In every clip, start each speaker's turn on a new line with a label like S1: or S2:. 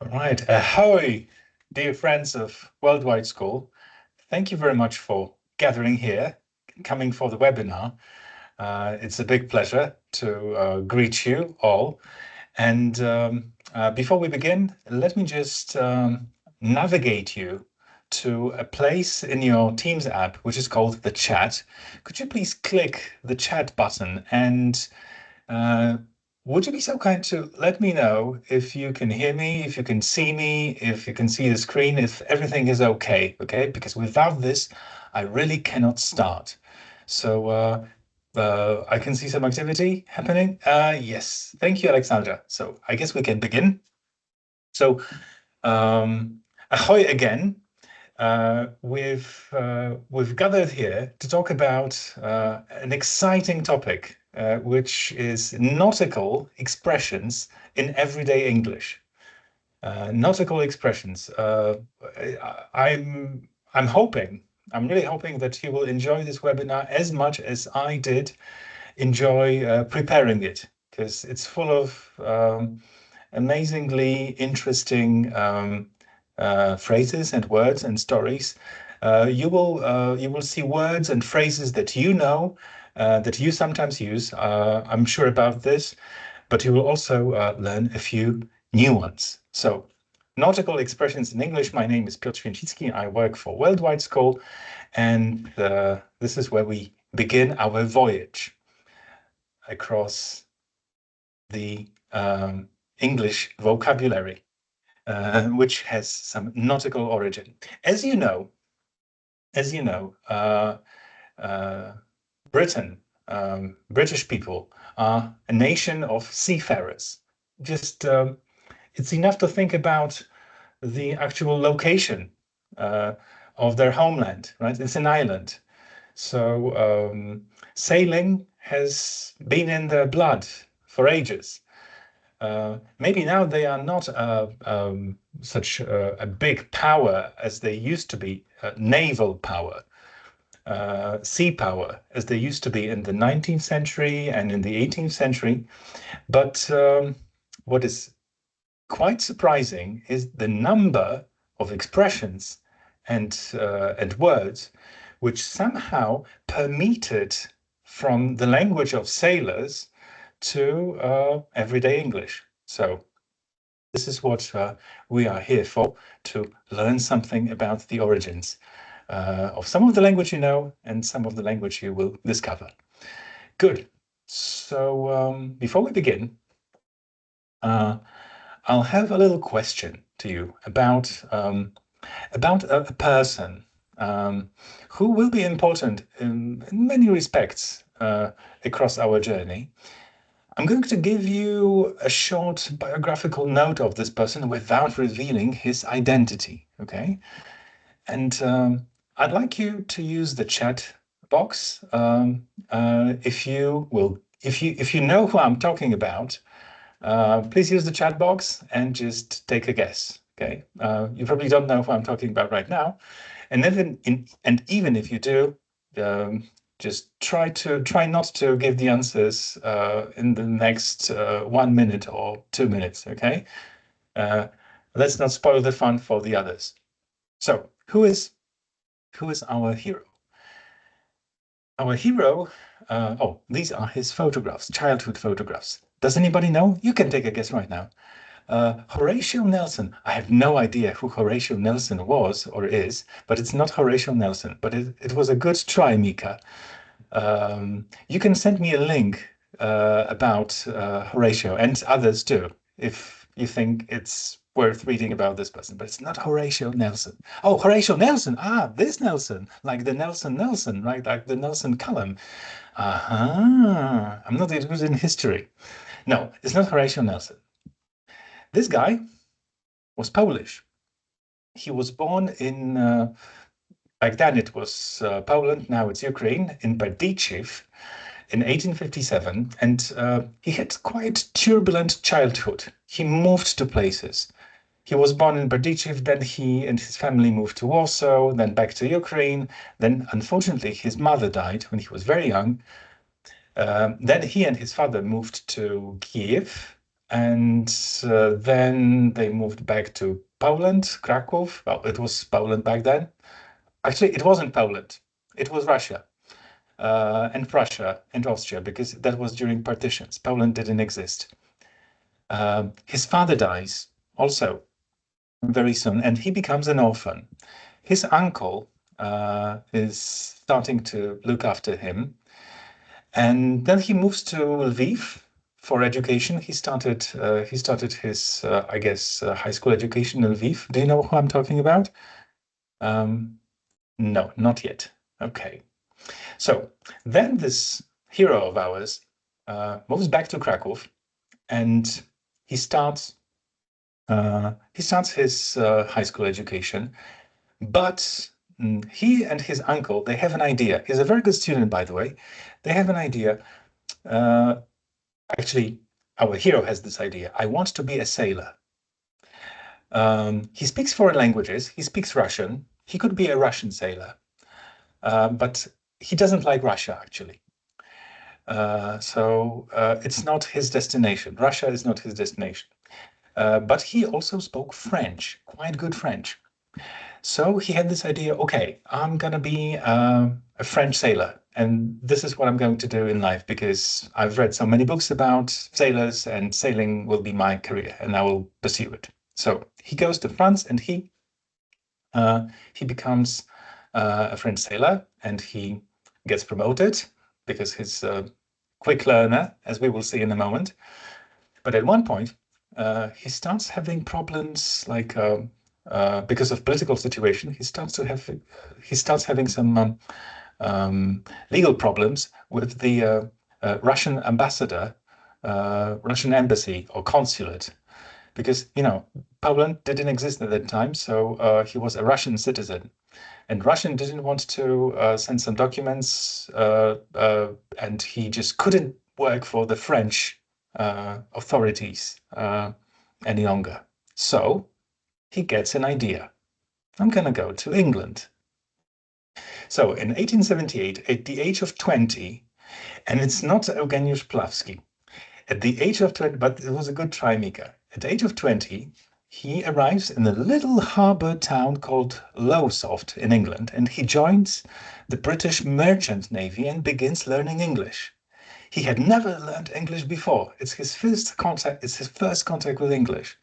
S1: Right. Ahoy, dear friends of Worldwide School. Thank you very much for gathering here, coming for the webinar. It's a big pleasure to greet you all. And before we begin, let me just navigate you to a place in your Teams app, which is called the chat. Could you please click the chat button and uh, would you be so kind to let me know if you can hear me, if you can see me, if you can see the screen, if everything is okay, okay? Because without this, I really cannot start. So I can see some activity happening. Yes, thank you, Alexandra. So I guess we can begin. So ahoy again. We've gathered here to talk about an exciting topic, which is nautical expressions in everyday English. Nautical expressions. I'm hoping, I'm really hoping that you will enjoy this webinar as much as I did enjoy preparing it, because it's full of amazingly interesting phrases and words and stories. You will see words and phrases that you know, that you sometimes use. I'm sure about this, but you will also learn a few new ones. So, nautical expressions in English. My name is Piotr Święcicki. I work for Worldwide School, and this is where we begin our voyage across the English vocabulary, which has some nautical origin. As you know, as you know, Britain, British people are a nation of seafarers. Just it's enough to think about the actual location of their homeland, right? It's an island. So sailing has been in their blood for ages. Maybe now they are not such a big power as they used to be, naval power, sea power, as they used to be in the 19th century and in the 18th century. But what is quite surprising is the number of expressions and words which somehow permeated from the language of sailors to everyday English. So this is what we are here for, to learn something about the origins of some of the language you know and some of the language you will discover. Good. So before we begin, I'll have a little question to you about a person who will be important in many respects across our journey. I'm going to give you a short biographical note of this person without revealing his identity, okay? And I'd like you to use the chat box if you know who I'm talking about. Please use the chat box and just take a guess. Okay, you probably don't know who I'm talking about right now, and even if you do, just try not to give the answers in the next 1 minute or 2 minutes. Okay, let's not spoil the fun for the others. So, who is our hero? Our hero. These are his photographs, childhood photographs. Does anybody know? You can take a guess right now. Horatio Nelson. I have no idea who Horatio Nelson was or is, but it's not Horatio Nelson. But it was a good try, Mika. You can send me a link about Horatio and others too, if you think it's worth reading about this person. But it's not Horatio Nelson. Oh, Horatio Nelson. Ah, this Nelson, like the Nelson, right? Like the Nelson column. I'm not good in history. No, it's not Horatio Nelson. This guy was Polish. He was born in, back then it was Poland, now it's Ukraine, in Berdychiv in 1857. And he had quite turbulent childhood. He moved to places. He was born in Berdychiv, then he and his family moved to Warsaw, then back to Ukraine. Then, unfortunately, his mother died when he was very young. Then he and his father moved to Kiev, And then they moved back to Poland, Krakow. Well, it was Poland back then. Actually, it wasn't Poland. It was Russia and Prussia and Austria, because that was during partitions. Poland didn't exist. His father dies also very soon, and he becomes an orphan. His uncle is starting to look after him, and then he moves to Lviv for education. He started his, I guess, high school education in Lviv. Do you know who I'm talking about? Um, no, not yet. Okay. So then this hero of ours moves back to Krakow, and he starts his high school education. But he and his uncle, they have an idea. He's a very good student, by the way. They have an idea. Uh, Actually, our hero has this idea. I want to be a sailor. He speaks foreign languages. He speaks Russian. He could be a Russian sailor, but he doesn't like Russia, actually. So it's not his destination. Russia is not his destination. But he also spoke French, quite good French. So he had this idea, okay, I'm going to be a French sailor. And this is what I'm going to do in life, because I've read so many books about sailors, and sailing will be my career, and I will pursue it. So he goes to France, and he becomes a French sailor, and he gets promoted because he's a quick learner, as we will see in a moment. But at one point, he starts having problems, like because of political situation. He starts having some legal problems with the Russian ambassador, Russian embassy or consulate, because Poland didn't exist at that time, so he was a Russian citizen, and Russian didn't want to send some documents, and he just couldn't work for the French authorities any longer. So he gets an idea. I'm going to go to England. So in 1878, at the age of 20, and it's not Eugeniusz Plawski, at the age of 20, but it was a good try, Mika. At the age of 20, he arrives in a little harbour town called Lowesoft in England, and he joins the British Merchant Navy and begins learning English. He had never learned English before. It's his first contact with English.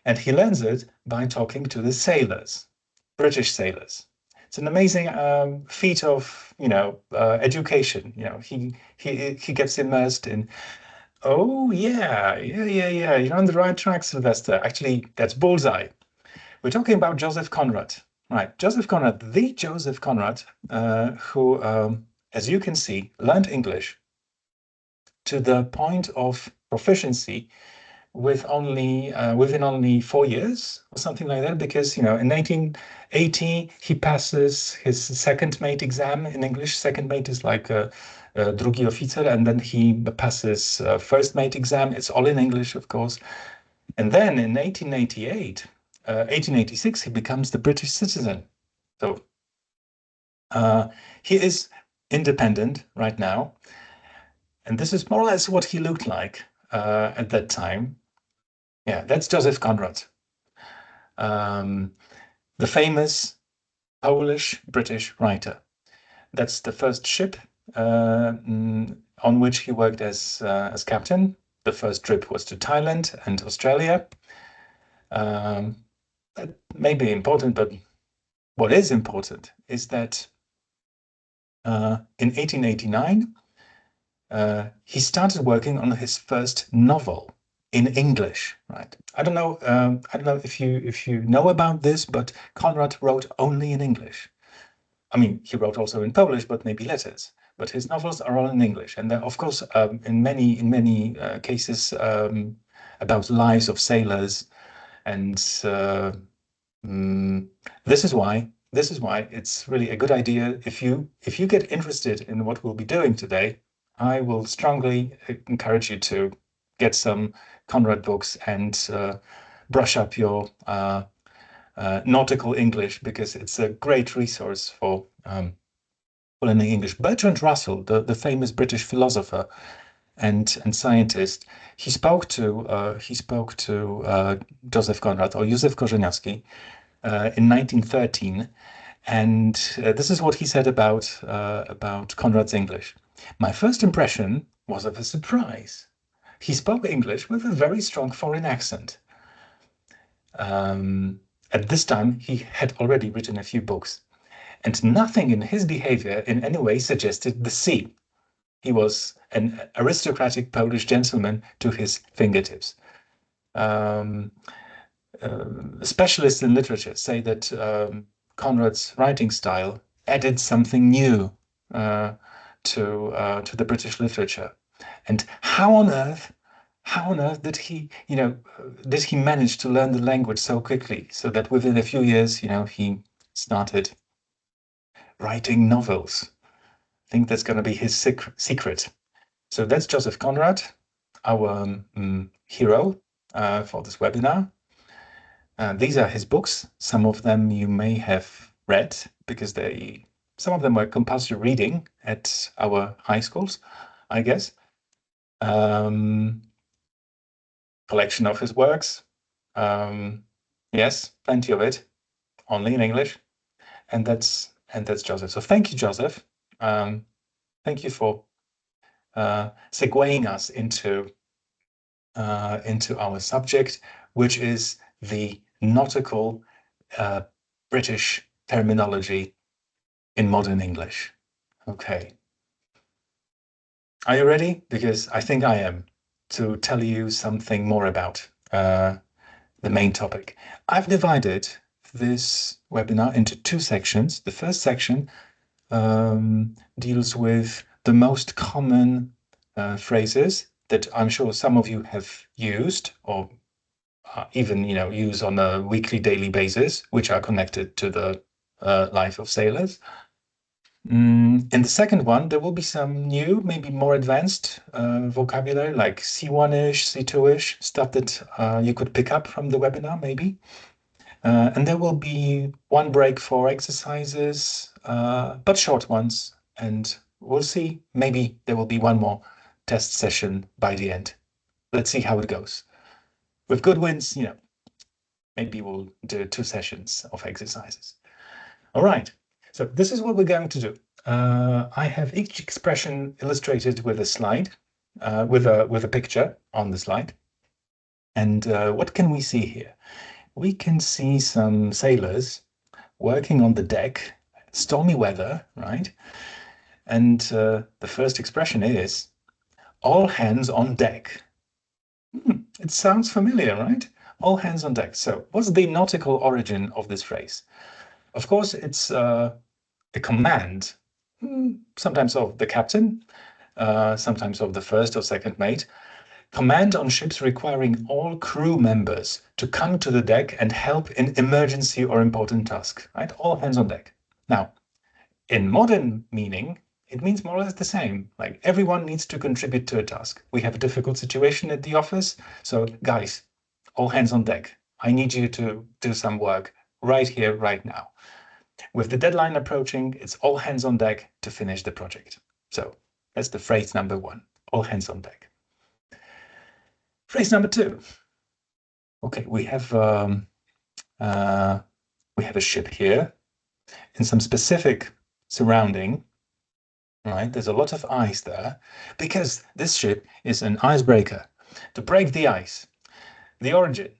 S1: And he learns it by talking to the sailors, British sailors. It's an amazing feat of, education. He gets immersed in. Oh yeah, yeah. You're on the right track, Sylvester. Actually, that's bullseye. We're talking about Joseph Conrad, right? The Joseph Conrad, who, as you can see, learned English to the point of proficiency within only 4 years or something like that, because in 1980 he passes his second mate exam in English. Second mate is like drugi oficer, and then he passes first mate exam. It's all in English, of course. And then in 1886 he becomes the British citizen. So he is independent right now, and this is more or less what he looked like at that time. Yeah, that's Joseph Conrad, the famous Polish-British writer. That's the first ship on which he worked as captain. The first trip was to Thailand and Australia. That may be important, but what is important is that in 1889 he started working on his first novel in English, right? I don't know if you know about this, but Conrad wrote only in English. I mean, he wrote also in Polish, but maybe letters. But his novels are all in English, and of course, in many cases, about lives of sailors, and this is why it's really a good idea. If you get interested in what we'll be doing today, I will strongly encourage you to get some Conrad books and brush up your nautical English, because it's a great resource for learning English. Bertrand Russell, the famous British philosopher, and scientist. He spoke to Joseph Conrad or Józef Korzeniowski in 1913, and this is what he said about Conrad's English. My first impression was of a surprise. He spoke English with a very strong foreign accent. At this time, he had already written a few books, and nothing in his behavior in any way suggested the sea. He was an aristocratic Polish gentleman to his fingertips. Um, Specialists in literature say that Conrad's writing style added something new uh, to the British literature. And how on earth did did he manage to learn the language so quickly, so that within a few years, he started writing novels? I think that's going to be his secret. So that's Joseph Conrad, our hero for this webinar. These are his books. Some of them you may have read because some of them were compulsory reading at our high schools, I guess. Collection of his works. Yes, plenty of it, only in English. And that's Joseph. So thank you, Joseph. Thank you for segueing us into our subject, which is the nautical British terminology in modern English. Okay. Are you ready? Because I think I am, to tell you something more about the main topic. I've divided this webinar into two sections. The first section deals with the most common phrases that I'm sure some of you have used or even use on a weekly, daily basis, which are connected to the life of sailors. In the second one, there will be some new, maybe more advanced vocabulary, like C1-ish, C2-ish, stuff that you could pick up from the webinar, maybe. And there will be one break for exercises, but short ones. And we'll see, maybe there will be one more test session by the end. Let's see how it goes. With good wins, maybe we'll do 2 sessions of exercises. All right, so this is what we're going to do. I have each expression illustrated with a slide, with a picture on the slide. And what can we see here? We can see some sailors working on the deck, stormy weather, right? And the first expression is, all hands on deck. It sounds familiar, right? All hands on deck. So what's the nautical origin of this phrase? Of course, it's a command, sometimes of the captain, sometimes of the first or second mate. Command on ships requiring all crew members to come to the deck and help in emergency or important task, right? All hands on deck. Now, in modern meaning, it means more or less the same. Like everyone needs to contribute to a task. We have a difficult situation at the office. So guys, all hands on deck. I need you to do some work right here, right now. With the deadline approaching, it's all hands on deck to finish the project. So that's the phrase number 1, all hands on deck. Phrase number 2. Okay, we have a ship here in some specific surrounding, right? There's a lot of ice there because this ship is an icebreaker. To break the ice, the origin,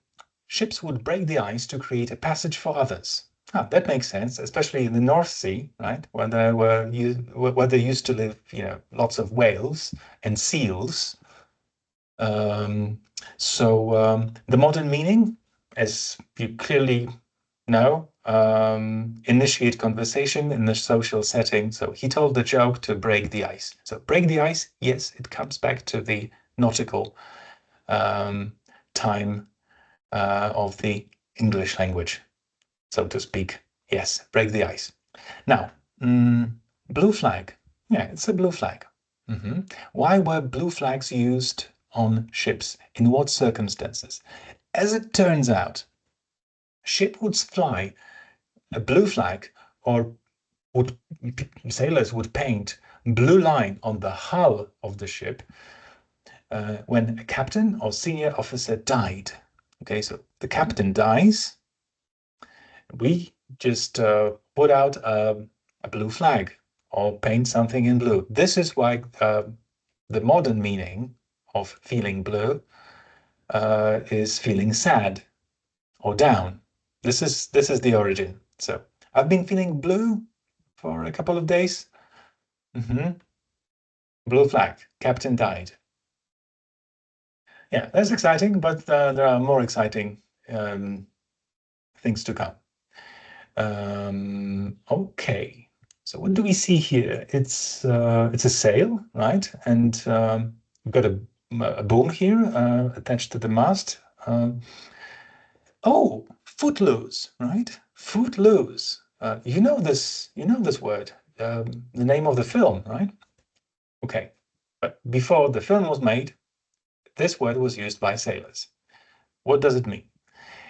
S1: ships would break the ice to create a passage for others. That makes sense, especially in the North Sea, right? Where there used to live, lots of whales and seals. The modern meaning, as you clearly know, initiate conversation in the social setting. So he told the joke to break the ice. So break the ice, yes, it comes back to the nautical time of the English language, so to speak. Yes, break the ice. Now, blue flag. Yeah, it's a blue flag. Why were blue flags used on ships? In what circumstances? As it turns out, a ship would fly a blue flag, or sailors would paint blue line on the hull of the ship when a captain or senior officer died. Okay, so the captain dies. We just put out a blue flag or paint something in blue. This is why the modern meaning of feeling blue is feeling sad or down. This is the origin. So I've been feeling blue for a couple of days. Blue flag, captain died. Yeah, that's exciting, but there are more exciting things to come. Okay, so what do we see here? It's a sail, right? And we've got a boom here attached to the mast. Oh, footloose, right? Footloose. You know this. You know this word. The name of the film, right? Okay, but before the film was made, this word was used by sailors. What does it mean?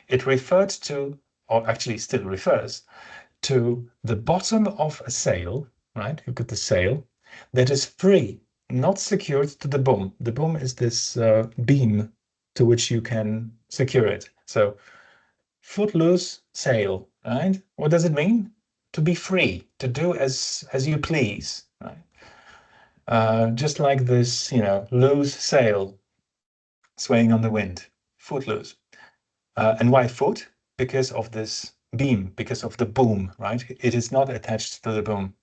S1: It referred to, or actually still refers to the bottom of a sail, right? You've got the sail that is free, not secured to the boom. The boom is this beam to which you can secure it. So footloose sail, right? What does it mean? To be free, to do as you please, right? Just like this, loose sail swaying on the wind, footloose. And why foot? Because of this beam, because of the boom, right? It is not attached to the boom.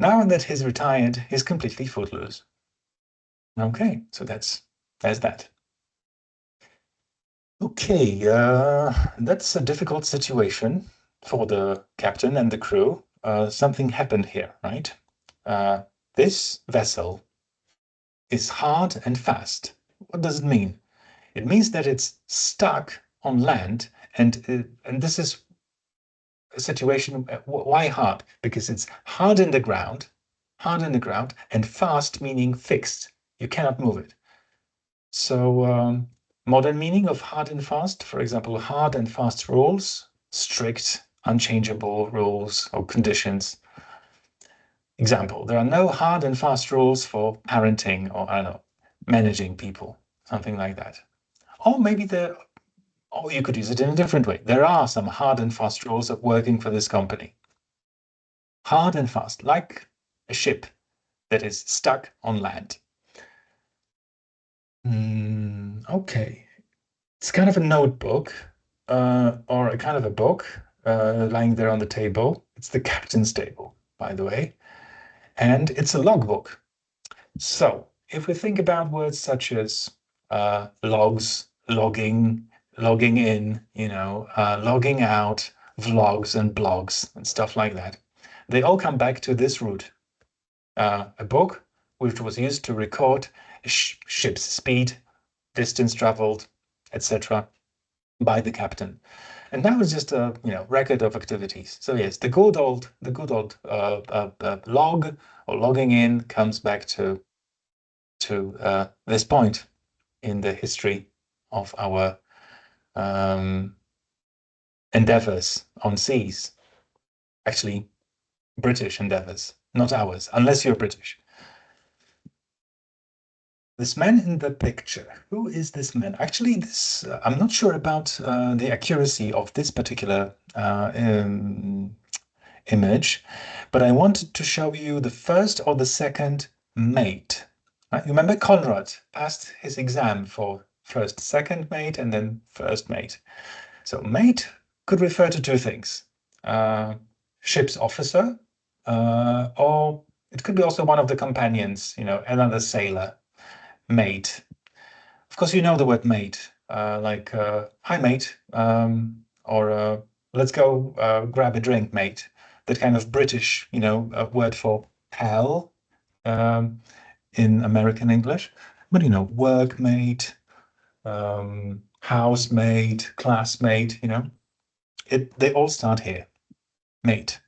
S1: Now that he's retired, he's completely footloose. Okay, so that's that. Okay, that's a difficult situation for the captain and the crew. Something happened here, right? This vessel is hard and fast. What does it mean? It means that it's stuck on land, and this is a situation. Why hard? Because it's hard in the ground, and fast meaning fixed. You cannot move it. So modern meaning of hard and fast, for example, hard and fast rules, strict, unchangeable rules or conditions. Example, there are no hard and fast rules for parenting or, I don't know, managing people, something like that. Or maybe or you could use it in a different way. There are some hard and fast rules of working for this company. Hard and fast, like a ship that is stuck on land. Okay. It's kind of a notebook or a kind of a book lying there on the table. It's the captain's table, by the way. And it's a logbook. So if we think about words such as logs, logging, logging in, logging out, vlogs and blogs and stuff like that, they all come back to this root. A book which was used to record a ship's speed, distance traveled, etc. by the captain. And now it's just a record of activities. So yes, the good old log or logging in comes back to this point in the history of our endeavors on seas. Actually, British endeavors, not ours, unless you're British. This man in the picture, who is this man? Actually, I'm not sure about the accuracy of this particular image, but I wanted to show you the first or the second mate. Right? You remember Conrad passed his exam for first, second mate, and then first mate. So mate could refer to two things: ship's officer, or it could be also one of the companions, another sailor. Mate. Of course, you know the word mate, like hi mate, or let's go grab a drink, mate. That kind of British, word for pal in American English. But workmate, housemate, classmate, they all start here. Mate.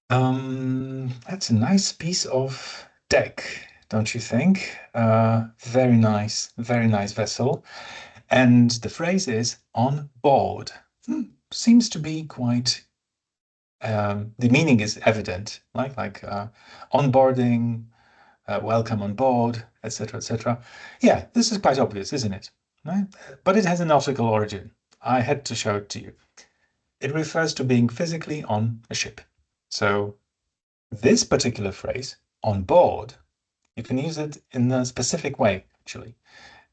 S1: That's a nice piece of deck, don't you think? Very nice vessel. And the phrase is on board. Seems to be quite, the meaning is evident, like onboarding, welcome on board, etc., etc. Yeah, this is quite obvious, isn't it? Right? But it has a nautical origin. I had to show it to you. It refers to being physically on a ship. So this particular phrase, on board, you can use it in a specific way, actually,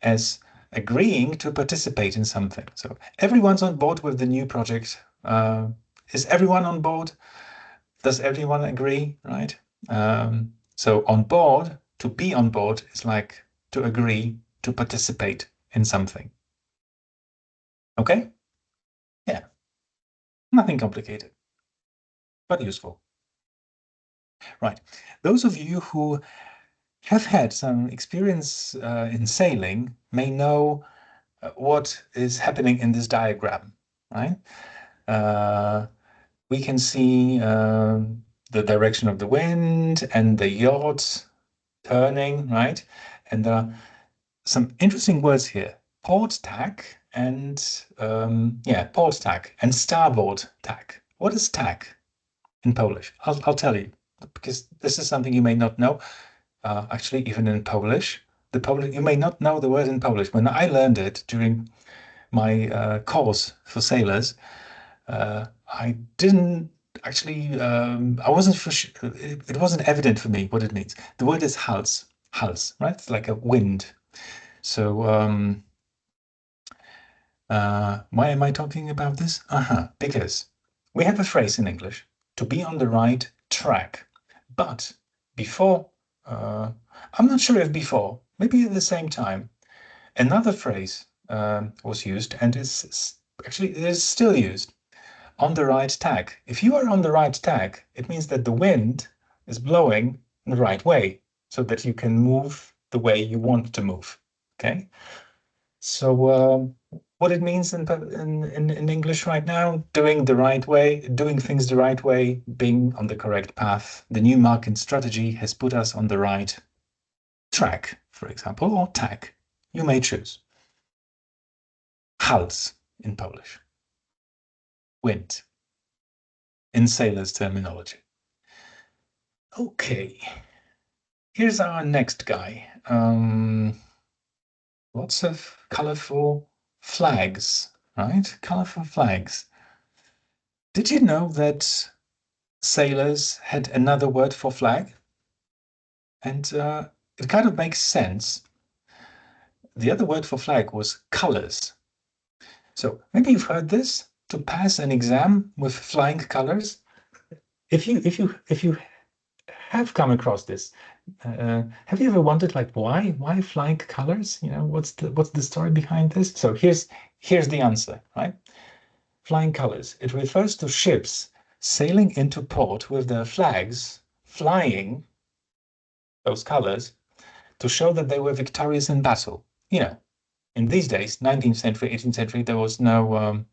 S1: as agreeing to participate in something. So everyone's on board with the new project. Is everyone on board? Does everyone agree, right? So on board, to be on board is like to agree to participate in something. Okay? Yeah, nothing complicated, but useful. Right. Those of you who have had some experience in sailing may know what is happening in this diagram, right? We can see the direction of the wind and the yacht turning, right? And there are some interesting words here. Port tack and port tack and starboard tack. What is tack in Polish? I'll tell you, because this is something you may not know. Actually, even in Polish, you may not know the word in Polish. When I learned it during my course for sailors, I didn't actually. I wasn't for sure. It wasn't evident for me what it means. The word is hals, right? It's like a wind. So why am I talking about this? Because we have a phrase in English, to be on the right track. But before, I'm not sure if before, maybe at the same time, another phrase was used and actually it is still used, on the right tack. If you are on the right tack, it means that the wind is blowing in the right way so that you can move the way you want to move. Okay? So what it means in English right now, doing the right way, doing things the right way, being on the correct path. The new market strategy has put us on the right track, for example, or tack. You may choose. Hals in Polish. Wind in sailors' terminology. Okay, here's our next guy. Lots of colorful flags, right? Colorful flags. Did you know that sailors had another word for flag? And it kind of makes sense. The other word for flag was colors. So maybe you've heard this, to pass an exam with flying colors. If you have come across this, have you ever wondered like why flying colors? You know, what's the story behind this? So here's the answer, right? Flying colors. It refers to ships sailing into port with their flags flying those colors to show that they were victorious in battle. You know, in these days, 19th century, 18th century, there was no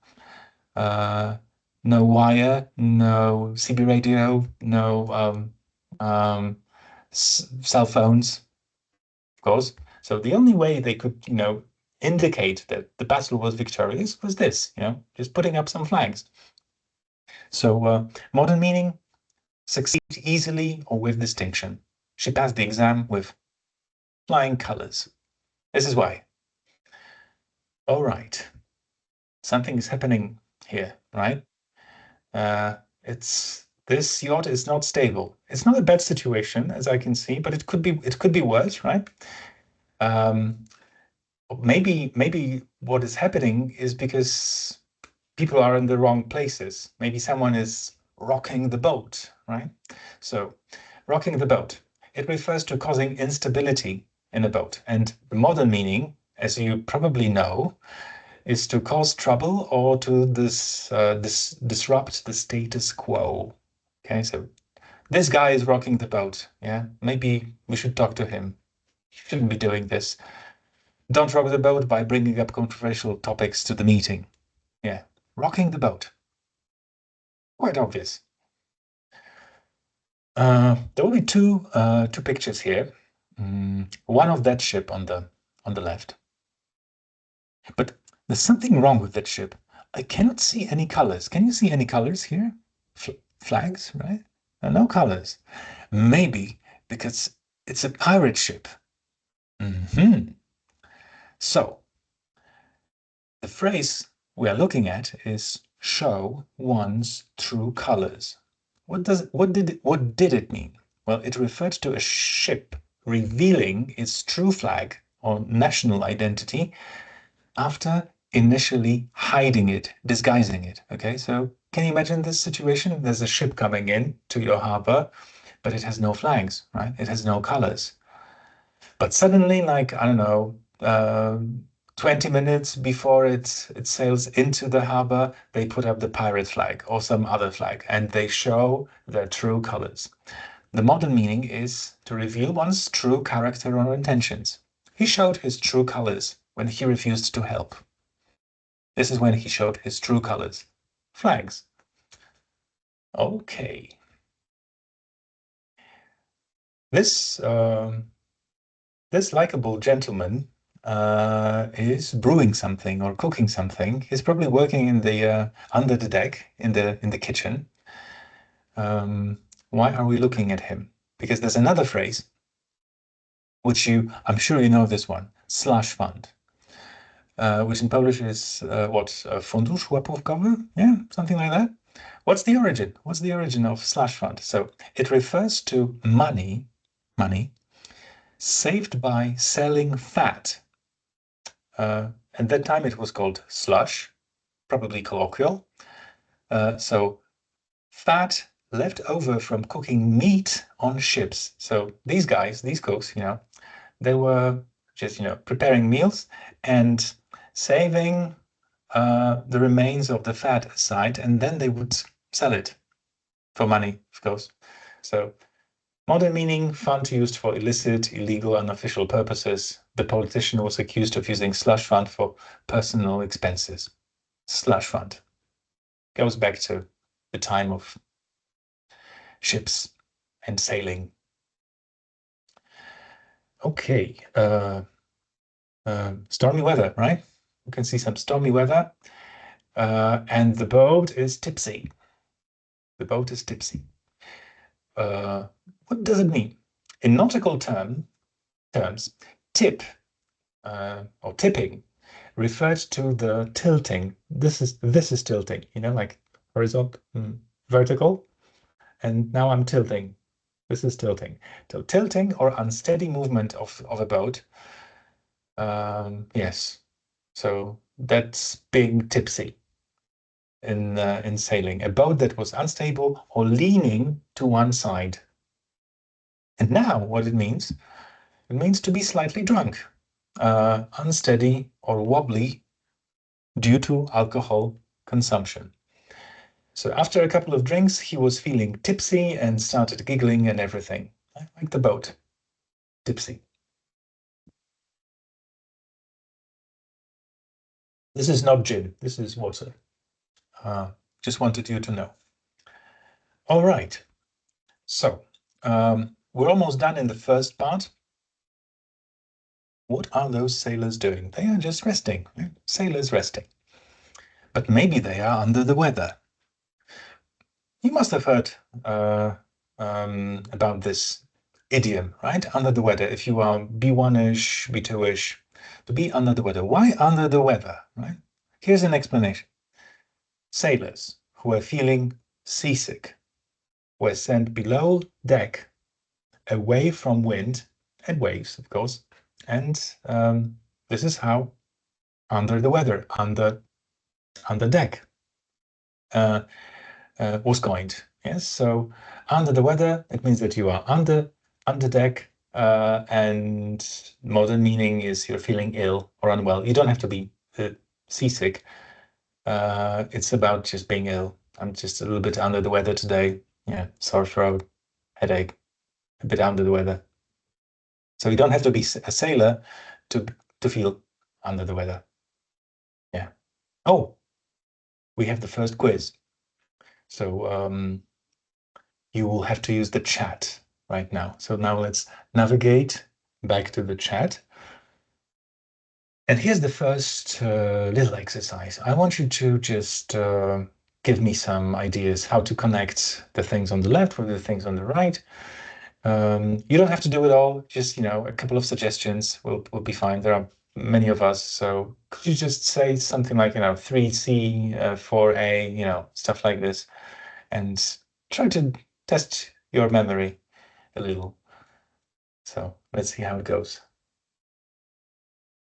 S1: wire, no CB radio, no cell phones, of course. So the only way they could, indicate that the battle was victorious was this, just putting up some flags. So modern meaning, succeed easily or with distinction. She passed the exam with flying colors. This is why. All right. Something is happening here, right? It's this yacht is not stable. It's not a bad situation, as I can see, but it could be worse, right? Um, maybe what is happening is because people are in the wrong places. Maybe someone is rocking the boat, right? So, rocking the boat. It refers to causing instability in a boat, and the modern meaning, as you probably know, is to cause trouble or to disrupt the status quo. Okay, so this guy is rocking the boat. Yeah, maybe we should talk to him. He shouldn't be doing this. Don't rock the boat by bringing up controversial topics to the meeting. Yeah, rocking the boat. Quite obvious. There will be two pictures here. One of that ship on the left. But there's something wrong with that ship. I cannot see any colors. Can you see any colors here? Flags, right? No colors. Maybe because It's a pirate ship. Hmm. So the phrase we are looking at is show one's true colors. What did it mean? Well, it referred to a ship revealing its true flag or national identity after initially hiding it, disguising it. Okay, so can you imagine this situation? There's a ship coming in to your harbor, but it has no flags, right? It has no colors. But suddenly, like, I don't know, 20 minutes before it sails into the harbor, they put up the pirate flag or some other flag and they show their true colors. The modern meaning is to reveal one's true character or intentions. He showed his true colors when he refused to help. This is when he showed his true colors. Flags. Okay. This this likable gentleman is brewing something or cooking something. He's probably working in the under the deck in the kitchen. Why are we looking at him? Because there's another phrase which I'm sure you know this one, slush fund, which in Polish is what, fundusz łapówkowy? Yeah, something like that. What's the origin? What's the origin of slush fund? So it refers to money saved by selling fat. At that time, it was called slush, probably colloquial. So fat left over from cooking meat on ships. So these guys, these cooks, they were just, preparing meals and saving the remains of the fat aside, and then they would sell it for money, of course. So modern meaning, fund used for illicit, illegal, unofficial purposes. The politician was accused of using slush fund for personal expenses. Slush fund goes back to the time of ships and sailing. Okay, stormy weather, right? You can see some stormy weather, and the boat is tipsy. The boat is tipsy. What does it mean? In nautical terms, tip or tipping referred to the tilting. This is tilting, like horizontal, vertical, and now I'm tilting. This is tilting. So tilting or unsteady movement of a boat. Yes. So that's being tipsy in sailing. A boat that was unstable or leaning to one side. And now what it means to be slightly drunk, unsteady or wobbly due to alcohol consumption. So after a couple of drinks, he was feeling tipsy and started giggling and everything. Like the boat, tipsy. This is not gin, this is water. Just wanted you to know. All right, so we're almost done in the first part. What are those sailors doing? They are just resting, right? Sailors resting. But maybe they are under the weather. You must have heard about this idiom, right? Under the weather. If you are B1-ish, B2-ish, to be under the weather. Why under the weather, right? Here's an explanation. Sailors who were feeling seasick were sent below deck, away from wind and waves, of course. And this is how under the weather, under deck was coined. Yes, so under the weather, it means that you are under deck, and modern meaning is you're feeling ill or unwell. You don't have to be seasick. It's about just being ill. I'm just a little bit under the weather today. Yeah, sore throat, headache, a bit under the weather. So you don't have to be a sailor to feel under the weather. Yeah. Oh, we have the first quiz. So you will have to use the chat right now. So now let's navigate back to the chat. And here's the first little exercise. I want you to just give me some ideas how to connect the things on the left with the things on the right. You don't have to do it all. Just, a couple of suggestions will be fine. There are many of us. So could you just say something like, 3C, 4A, stuff like this, and try to test your memory a little. So let's see how it goes.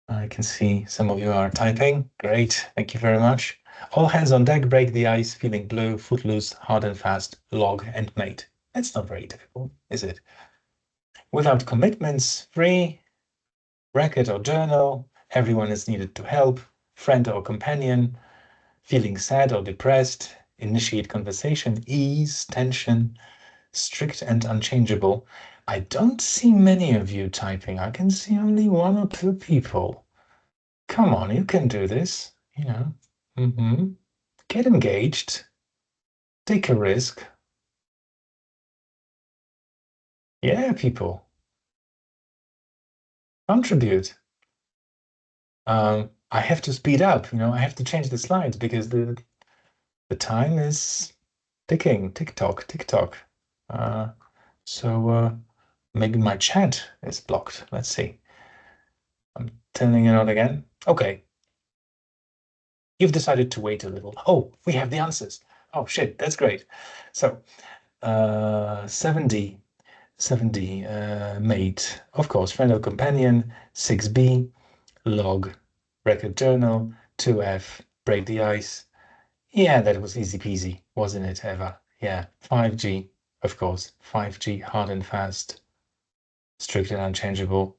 S1: I can see some of you are typing. Great. Thank you very much. All hands on deck, break the ice, feeling blue, footloose, hard and fast, log and mate. That's not very difficult, is it? Without commitments, free, record or journal, everyone is needed to help, friend or companion, feeling sad or depressed, initiate conversation, ease, tension, strict and unchangeable. I don't see many of you typing. I can see only one or two people. Come on, you can do this, Get engaged. Take a risk. Yeah, people. Contribute. I have to speed up, I have to change the slides because the time is ticking. Tick-tock, tick-tock. So maybe my chat is blocked. Let's see. I'm turning it on again. Okay. You've decided to wait a little. Oh, we have the answers. Oh, shit, that's great. So 7D, 7D, mate, of course, friend or companion, 6B, log, record journal, 2F, break the ice. Yeah, that was easy peasy, wasn't it, Eva? Yeah, 5G, of course, 5G, hard and fast, strict and unchangeable.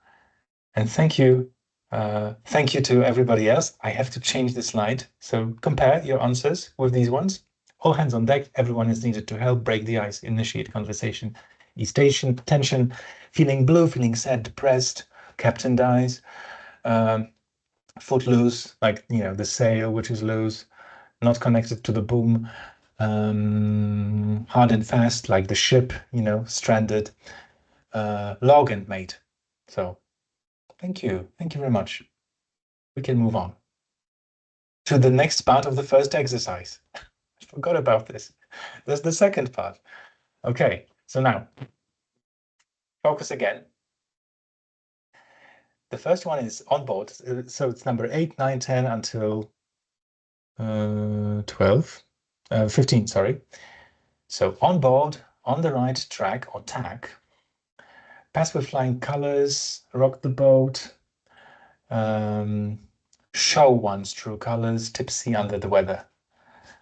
S1: And thank you to everybody else. I have to change the slide. So compare your answers with these ones. All hands on deck. Everyone is needed to help break the ice, initiate conversation, ease tension, feeling blue, feeling sad, depressed. Captain dies. Foot loose, like the sail which is loose, not connected to the boom. Hard and fast, like the ship, stranded. Log and mate. So thank you very much. We can move on to the next part of the first exercise. I forgot about this. There's the second part. Okay, so now focus again. The first one is on board. So it's number 8, 9, 10 until 12, 15, sorry. So on board, on the right track or tack, pass with flying colors, rock the boat, show one's true colors, tipsy under the weather.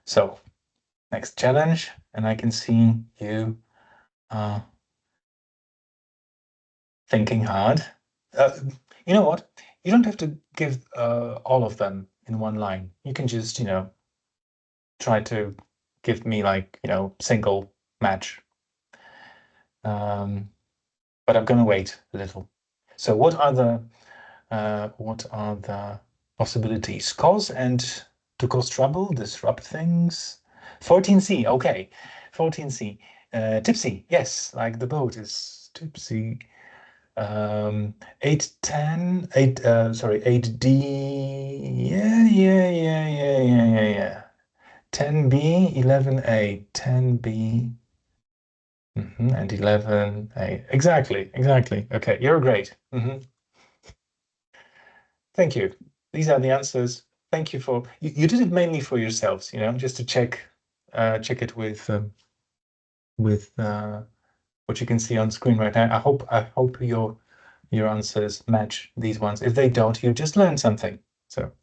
S1: So next challenge, and I can see you thinking hard. You know what? You don't have to give all of them in one line. You can just, try to give me like, single match. But I'm gonna wait a little. So what are the possibilities? Cause and to cause trouble, disrupt things. 14C, okay. 14C. Tipsy, yes, like the boat is tipsy. 810, 8D. Yeah. 10B, 11A, 10B. And 11A. Exactly. Okay, you're great. Thank you. These are the answers. Thank you for you did it mainly for yourselves, just to check it with what you can see on screen right now. I hope your answers match these ones. If they don't, you just learned something. So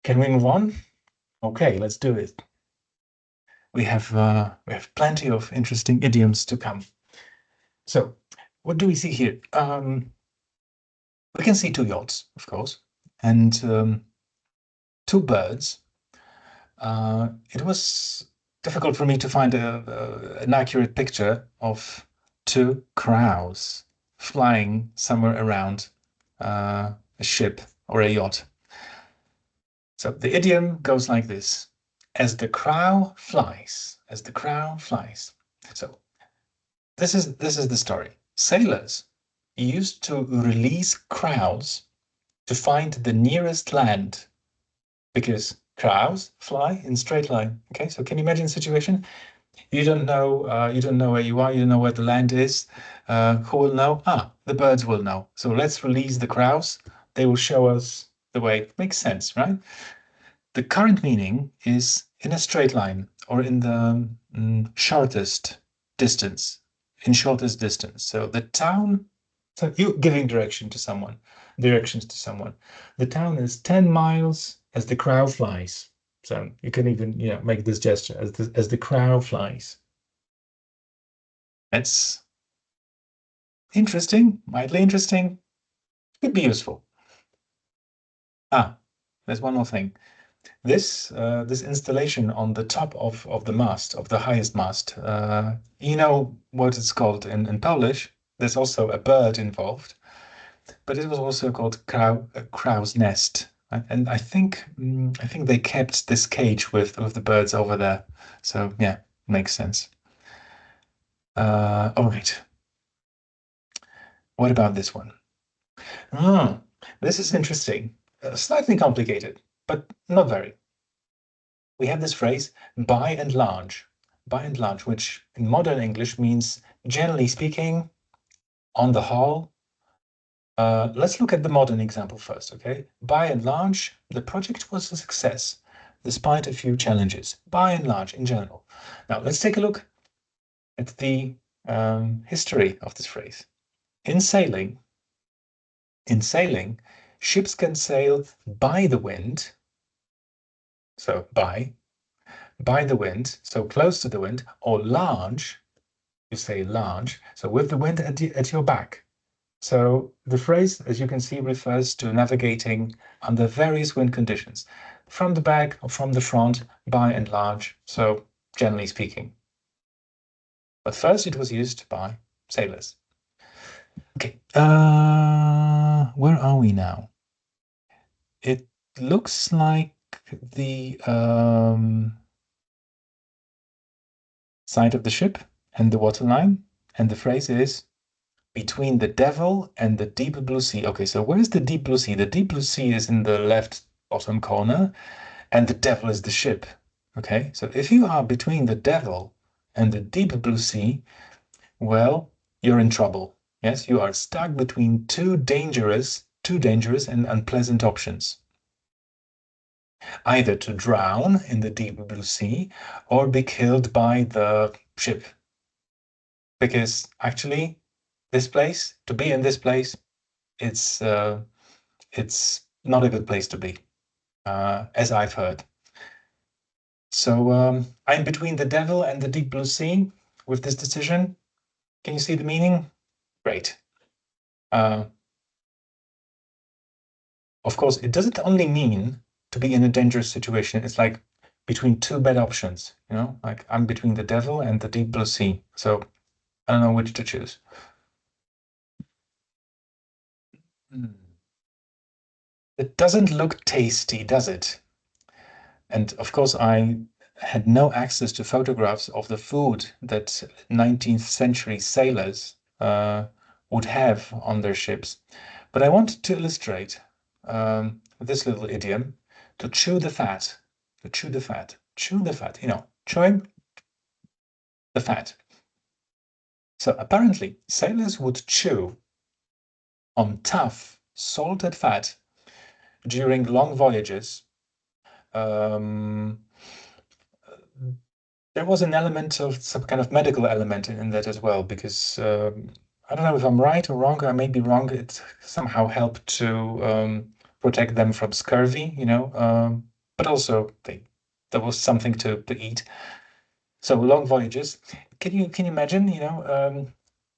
S1: can we move on? Okay, let's do it. We have plenty of interesting idioms to come. So what do we see here? We can see two yachts, of course, and two birds. It was difficult for me to find an accurate picture of two crows flying somewhere around a ship or a yacht. So the idiom goes like this: as the crow flies, as the crow flies. So this is the story. Sailors used to release crows to find the nearest land because crows fly in straight line. Okay, so can you imagine the situation? You don't know where you are. You don't know where the land is. Who will know? Ah, the birds will know. So let's release the crows. They will show us the way. Makes sense, right? The current meaning is in a straight line or in the shortest distance. In shortest distance. So the town. So you're giving directions to someone. The town is 10 miles as the crow flies. So you can even, make this gesture as the crow flies. That's interesting, mildly interesting, could be useful. Ah, there's one more thing. This installation on the top of the mast, of the highest mast, you know what it's called in Polish. There's also a bird involved, but it was also called crow's nest. And I think they kept this cage with the birds over there. So yeah, makes sense. All right. What about this one? Ah, this is interesting. Slightly complicated, but not very. We have this phrase, by and large, which in modern English means, generally speaking, on the whole. Let's look at the modern example first, okay? By and large, the project was a success, despite a few challenges, by and large, in general. Now, let's take a look at the history of this phrase. In sailing, in sailing, ships can sail by the wind, so by the wind, so close to the wind, or large, you say large, so with the wind at your back. So the phrase, as you can see, refers to navigating under various wind conditions, from the back or from the front, by and large, so generally speaking. But first it was used by sailors. Okay, where are we now? It looks like the side of the ship and the waterline, and the phrase is between the devil and the deep blue sea. Okay, so where's the deep blue sea? The deep blue sea is in the left bottom corner, and the devil is the ship. Okay, so if you are between the devil and the deep blue sea, well, you're in trouble. Yes, you are stuck between two dangerous and unpleasant options. Either to drown in the deep blue sea or be killed by the ship. Because actually, this place, to be in this place, it's not a good place to be, as I've heard. So I'm between the devil and the deep blue sea with this decision. Can you see the meaning? Great. Uh, of course, it doesn't only mean to be in a dangerous situation. It's like between two bad options, like I'm between the devil and the deep blue sea. So I don't know which to choose. Hmm. It doesn't look tasty, does it? And of course, I had no access to photographs of the food that 19th century sailors would have on their ships. But I wanted to illustrate this little idiom, to chew the fat, to chew the fat, chew the fat, chewing the fat. So apparently, sailors would chew on tough, salted fat during long voyages. Um, there was an element of some kind of medical element in that as well, because I don't know if I'm right or wrong. I may be wrong. It somehow helped to protect them from scurvy, but also there was something to eat. So long voyages. Can you imagine,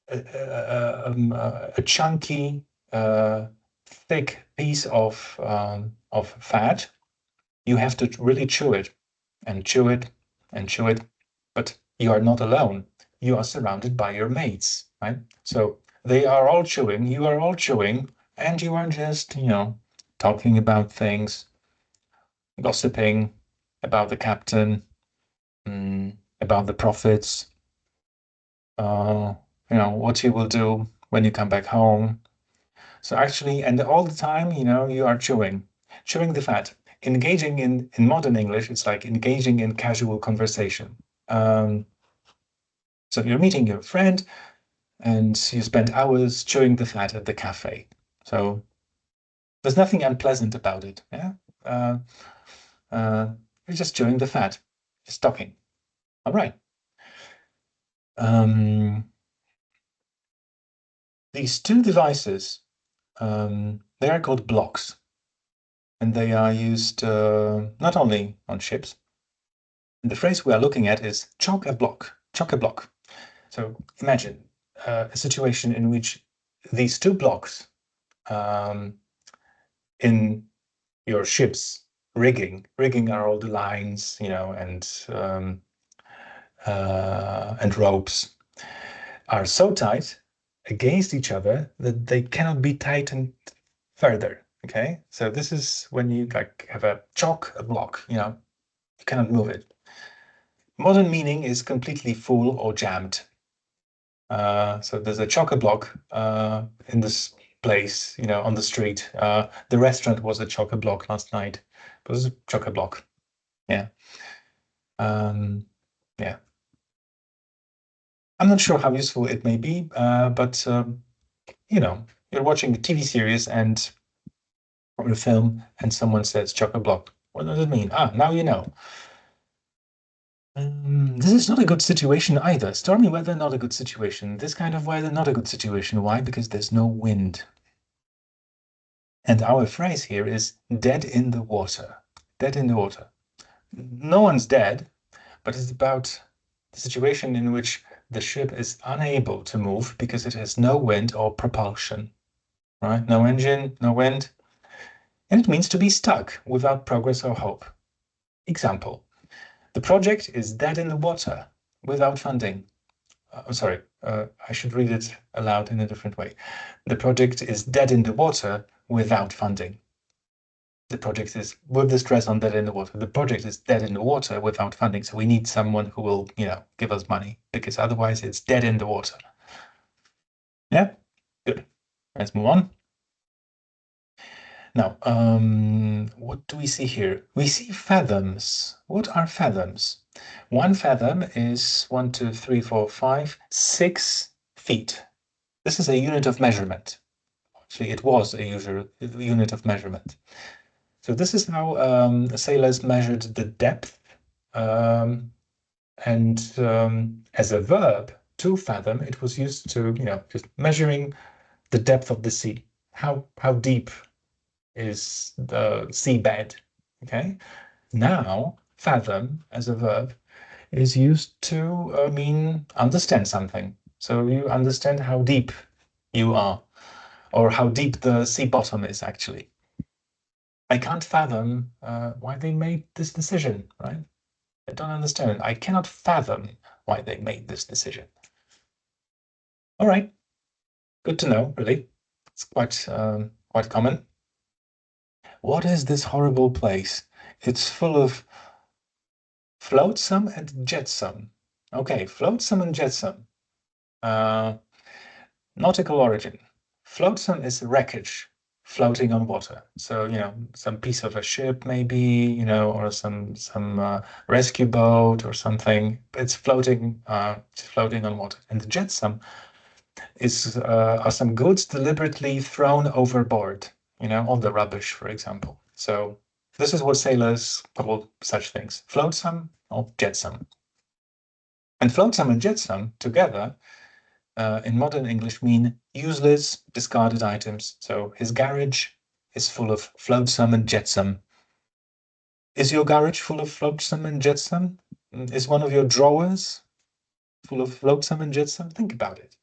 S1: a chunky, thick piece of fat? You have to really chew it and chew it and chew it, but you are not alone. You are surrounded by your mates, right? So they are all chewing, you are all chewing, and you are just, talking about things, gossiping about the captain, about the profits, uh, what you will do when you come back home. So actually, and all the time, you are chewing the fat. Engaging in modern English, it's like engaging in casual conversation. Um, So you're meeting your friend and you spend hours chewing the fat at the cafe. So there's nothing unpleasant about it. Yeah. Uh, you're just chewing the fat, just talking. All right. These two devices, they are called blocks, and they are used not only on ships. The phrase we are looking at is chock a block, chock a block. So imagine a situation in which these two blocks in your ship's rigging are all the lines, and ropes are so tight against each other that they cannot be tightened further. Okay, so this is when you like have a chock, a block. You cannot move it. Modern meaning is completely full or jammed. So there's a chock-a-block in this place, on the street. The restaurant was a chock-a-block last night. It was a chock-a-block. Yeah. Yeah. I'm not sure how useful it may be, but you're watching a TV series or a film, and someone says chock-a-block. What does it mean? Now you know. This is not a good situation either. Stormy weather, not a good situation. This kind of weather, not a good situation. Why? Because there's no wind. And our phrase here is dead in the water. Dead in the water. No one's dead, but it's about the situation in which the ship is unable to move because it has no wind or propulsion. Right? No engine, no wind. And it means to be stuck without progress or hope. Example. The project is dead in the water without funding. Sorry, I should read it aloud in a different way. The project is dead in the water without funding. The project is, with the stress on dead in the water, the project is dead in the water without funding. So we need someone who will, give us money because otherwise it's dead in the water. Yeah, good. Let's move on. Now, what do we see here? We see fathoms. What are fathoms? 1 fathom is 1, 2, 3, 4, 5, 6 feet. This is a unit of measurement. Actually, it was a unit of measurement. So this is how sailors measured the depth. And as a verb, to fathom, it was used to, just measuring the depth of the sea. How deep is the seabed? Okay. Now, fathom as a verb is used to mean understand something. So you understand how deep you are, or how deep the sea bottom is actually. I can't fathom why they made this decision, right? I don't understand. I cannot fathom why they made this decision. All right, good to know, really. It's quite common. What is this horrible place? It's full of flotsam and jetsam. Okay, flotsam and jetsam. Nautical origin. Flotsam is wreckage floating on water. So, some piece of a ship maybe, or some rescue boat or something. It's floating on water. And the jetsam are some goods deliberately thrown overboard, all the rubbish, for example. So this is what sailors call such things: flotsam or jetsam. And flotsam and jetsam together in modern English mean useless, discarded items. So his garage is full of flotsam and jetsam. Is your garage full of flotsam and jetsam? Is one of your drawers full of flotsam and jetsam? Think about it.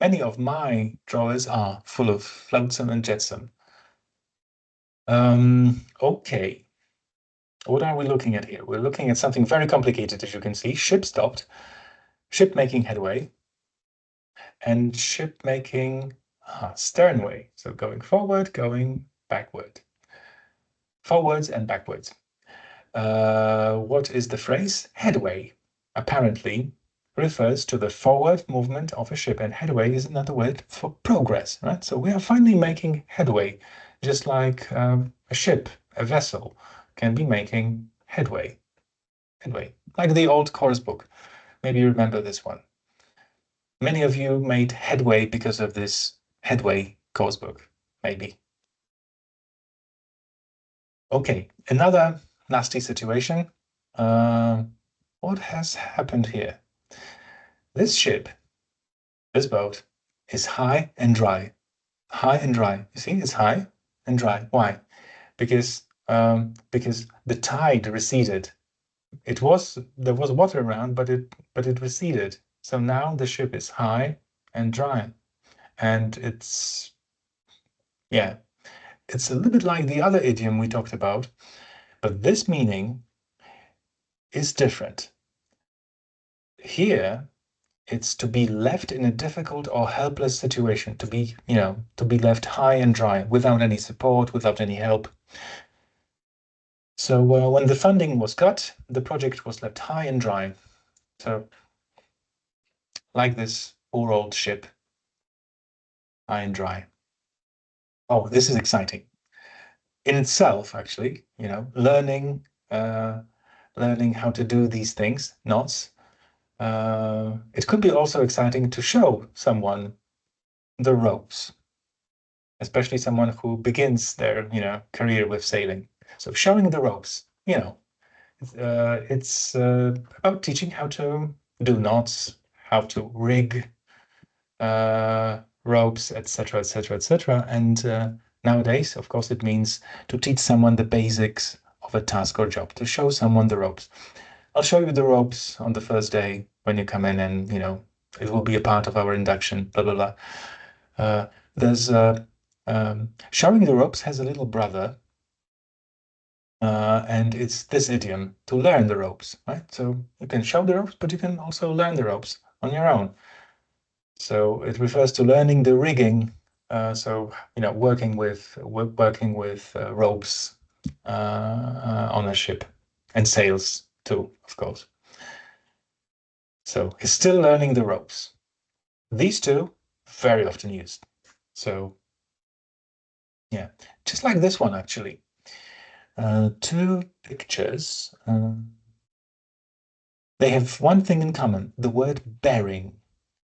S1: Many of my drawers are full of flotsam and jetsam. Okay. What are we looking at here? We're looking at something very complicated, as you can see. Ship stopped, ship making headway, and ship making sternway. So going forward, going backward. Forwards and backwards. What is the phrase? Headway. Apparently refers to the forward movement of a ship, and headway is another word for progress, right? So we are finally making headway, just like a ship, a vessel, can be making headway, like the old course book. Maybe you remember this one. Many of you made headway because of this headway course book, maybe. Okay, another nasty situation. Uh, what has happened here? This ship, this boat, is high and dry. High and dry. You see, it's high and dry. Why? Because the tide receded. There was water around, but it receded. So now the ship is high and dry, and yeah, it's a little bit like the other idiom we talked about, but this meaning is different. Here, it's to be left in a difficult or helpless situation, to be left high and dry without any support, without any help. So when the funding was cut, the project was left high and dry. So like this poor old ship, high and dry. Oh, this is exciting in itself, actually. Learning how to do these things, knots. It could be also exciting to show someone the ropes, especially someone who begins their, career with sailing. So showing the ropes, it's about teaching how to do knots, how to rig ropes, etc., etc., etc. And nowadays, of course, it means to teach someone the basics of a task or job, to show someone the ropes. I'll show you the ropes on the first day when you come in, and it will be a part of our induction. Blah blah blah. There's showing the ropes has a little brother, and it's this idiom, to learn the ropes, right? So you can show the ropes, but you can also learn the ropes on your own. So it refers to learning the rigging. So working with ropes on a ship, and sails too, of course. So he's still learning the ropes. These two, very often used. So yeah, just like this one actually. Two pictures. They have one thing in common: the word bearing.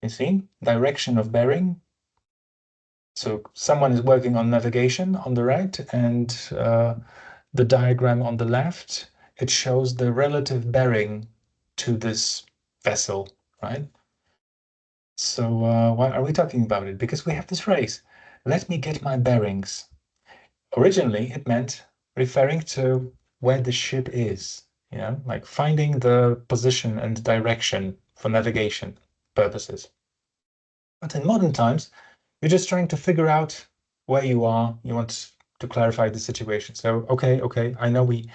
S1: You see, direction of bearing. So someone is working on navigation on the right, and the diagram on the left, it shows the relative bearing to this vessel, right? So why are we talking about it? Because we have this phrase, let me get my bearings. Originally, it meant referring to where the ship is, like finding the position and direction for navigation purposes. But in modern times, you're just trying to figure out where you are. You want to clarify the situation. So, okay, I know we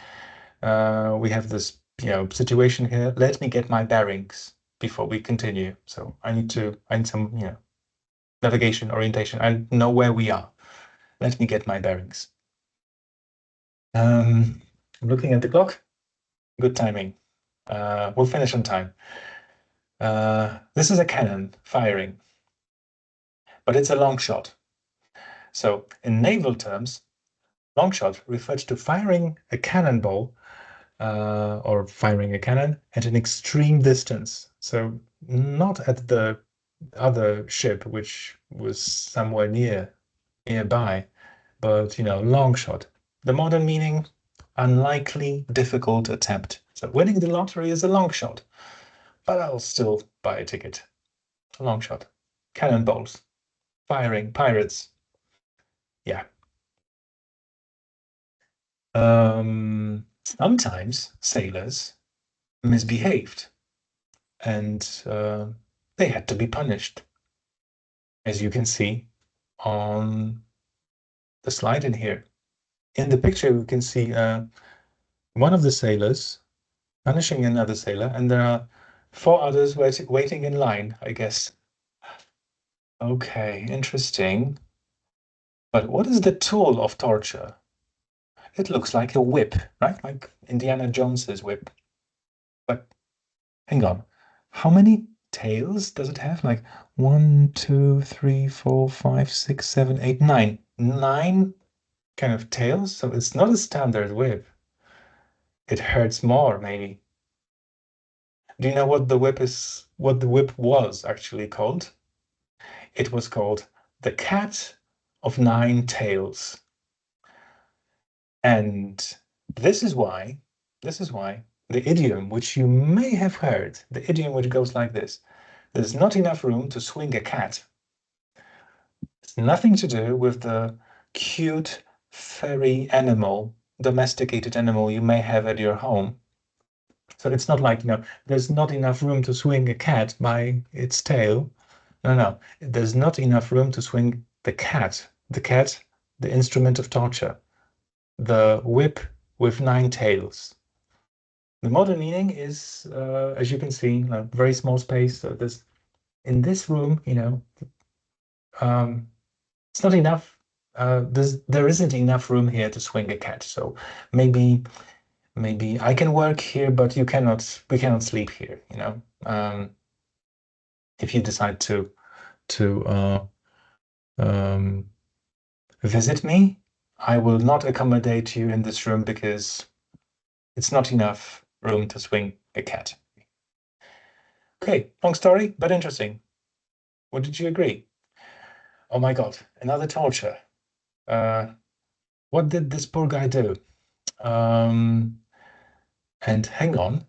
S1: have this, situation here. Let me get my bearings before we continue. So I need some, navigation orientation. I know where we are. Let me get my bearings. I'm looking at the clock. Good timing. We'll finish on time. This is a cannon firing, but it's a long shot. So in naval terms, long shot refers to firing a cannonball or firing a cannon at an extreme distance. So not at the other ship, which was somewhere nearby, but long shot. The modern meaning, unlikely, difficult attempt. So winning the lottery is a long shot, but I'll still buy a ticket. A long shot. Cannonballs. Firing. Pirates. Yeah. Sometimes sailors misbehaved, and they had to be punished, as you can see on the slide in here. In the picture, we can see one of the sailors punishing another sailor, and there are four others waiting in line, I guess. Okay, interesting. But what is the tool of torture? It looks like a whip, right? Like Indiana Jones's whip. But hang on, how many tails does it have? Like 1, 2, 3, 4, 5, 6, 7, 8, 9. 9 kind of tails. So it's not a standard whip. It hurts more, maybe. Do you know what the whip is, what the whip was actually called? It was called the Cat of Nine Tails. And this is why the idiom which you may have heard, the idiom which goes like this, there's not enough room to swing a cat. It's nothing to do with the cute furry animal, domesticated animal you may have at your home. So it's not like, there's not enough room to swing a cat by its tail. No, no, there's not enough room to swing the cat, the instrument of torture, the whip with nine tails. The modern meaning is, as you can see, a very small space. So there's in this room, it's not enough. There isn't enough room here to swing a cat. So maybe I can work here, but you cannot. We cannot sleep here. If you decide to visit me, I will not accommodate you in this room because it's not enough room to swing a cat. Okay, long story, but interesting. What did you agree? Oh my God, another torture. What did this poor guy do? And hang on,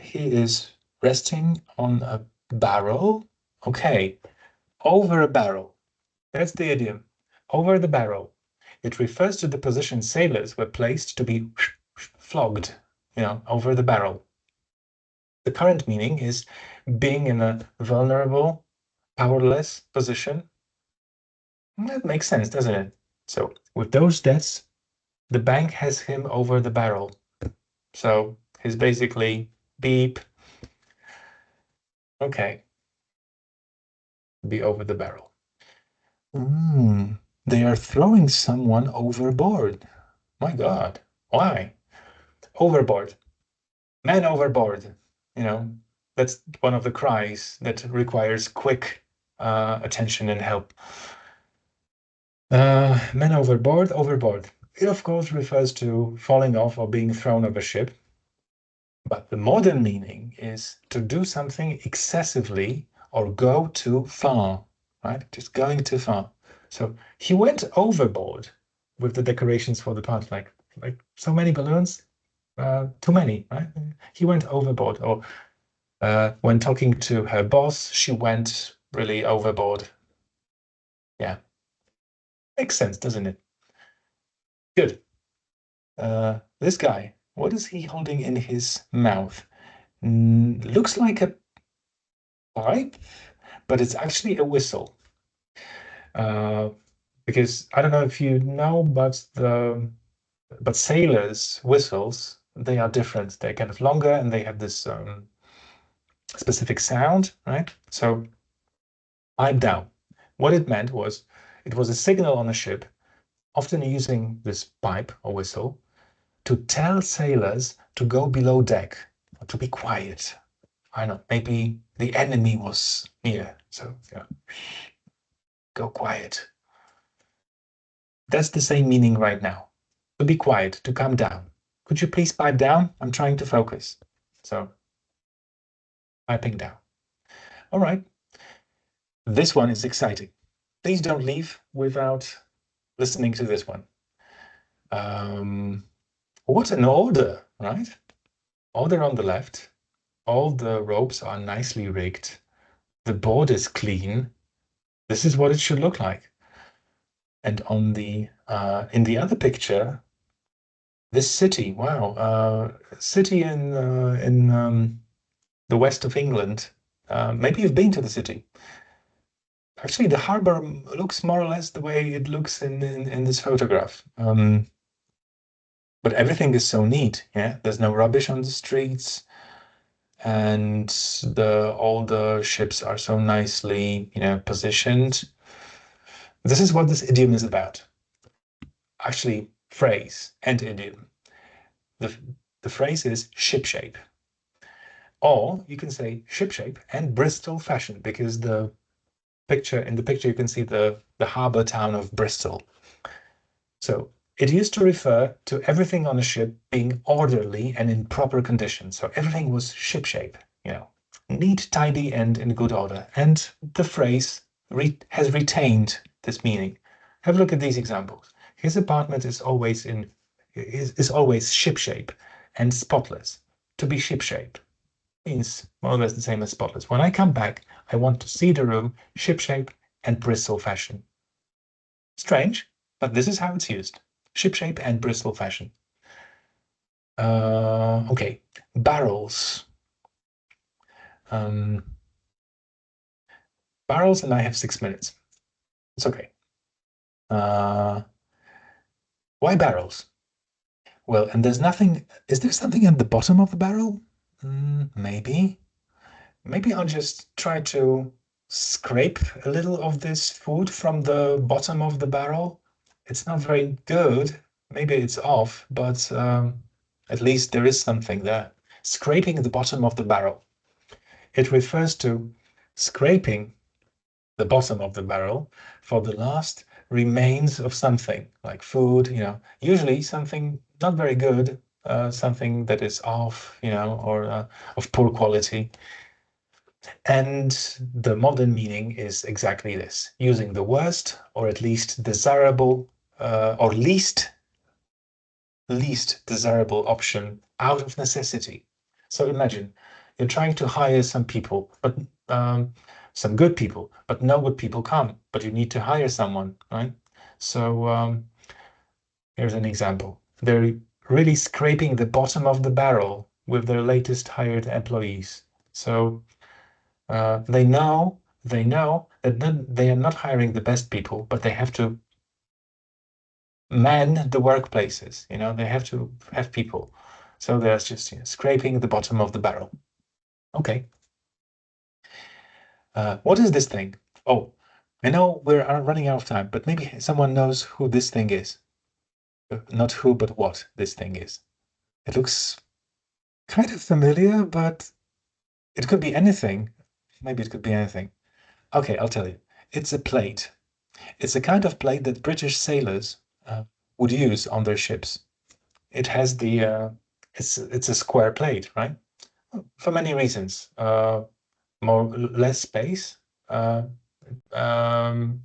S1: he is resting on a barrel. Okay, over a barrel. That's the idiom. Over the barrel. It refers to the position sailors were placed to be flogged, over the barrel. The current meaning is being in a vulnerable, powerless position. That makes sense, doesn't it? So with those debts, the bank has him over the barrel. So he's basically beep. Okay. Be over the barrel. They are throwing someone overboard. My God. Why? Overboard. Man overboard. That's one of the cries that requires quick attention and help. Man overboard, overboard. It, of course, refers to falling off or being thrown off a ship. But the modern meaning is to do something excessively or go too far, right? Just going too far. So he went overboard with the decorations for the party, like so many balloons, too many, right? He went overboard. Or when talking to her boss, she went really overboard. Yeah, makes sense, doesn't it? Good. This guy, what is he holding in his mouth? Looks like a pipe, but it's actually a whistle. Because I don't know if you know, but sailors' whistles, they are different. They're kind of longer and they have this specific sound, right? So pipe down. What it meant was it was a signal on a ship, often using this pipe or whistle, to tell sailors to go below deck, or to be quiet. I don't know, maybe the enemy was near, so yeah, go quiet. That's the same meaning right now. To be quiet, to calm down. Could you please pipe down? I'm trying to focus. So, piping down. All right. This one is exciting. Please don't leave without listening to this one. What an order, right? Order on the left. All the ropes are nicely rigged. The board is clean. This is what it should look like. And on the in the other picture, this city, wow, city in the west of England. Maybe you've been to the city. Actually, the harbor looks more or less the way it looks in this photograph. But everything is so neat. Yeah, there's no rubbish on the streets, and all the ships are so nicely, positioned. This is what this idiom is about. Actually, phrase and idiom. The phrase is shipshape. Or you can say shipshape and Bristol fashion, because in the picture you can see the harbor town of Bristol. So it used to refer to everything on a ship being orderly and in proper condition. So everything was shipshape. neat, tidy, and in good order. And the phrase has retained this meaning. Have a look at these examples. His apartment is always is always shipshape and spotless. To be shipshape means more or less the same as spotless. When I come back, I want to see the room shipshape and Bristol fashion. Strange, but this is how it's used. Shipshape and Bristol fashion. Okay, barrels. Barrels, and I have 6 minutes. It's okay. Why barrels? Well, and there's nothing. Is there something at the bottom of the barrel? Maybe. Maybe I'll just try to scrape a little of this food from the bottom of the barrel. It's not very good. Maybe it's off, but at least there is something there. Scraping the bottom of the barrel. It refers to scraping the bottom of the barrel for the last remains of something, like food, usually something not very good, something that is off, or of poor quality. And the modern meaning is exactly this, using the worst or at least desirable or least desirable option out of necessity. So imagine you're trying to hire some people, but some good people, but no good people come, but you need to hire someone, right? So here's an example. They're really scraping the bottom of the barrel with their latest hired employees. So they know that they are not hiring the best people, but they have to man the workplaces. They have to have people. So there's just scraping the bottom of the barrel. Okay. What is this thing? Oh, I know we're running out of time, but maybe someone knows who this thing is. Not who, but what this thing is. It looks kind of familiar, but it could be anything. Maybe it could be anything. Okay, I'll tell you. It's a plate. It's a kind of plate that British sailors would use on their ships. It has it's a square plate, right? For many reasons. Less space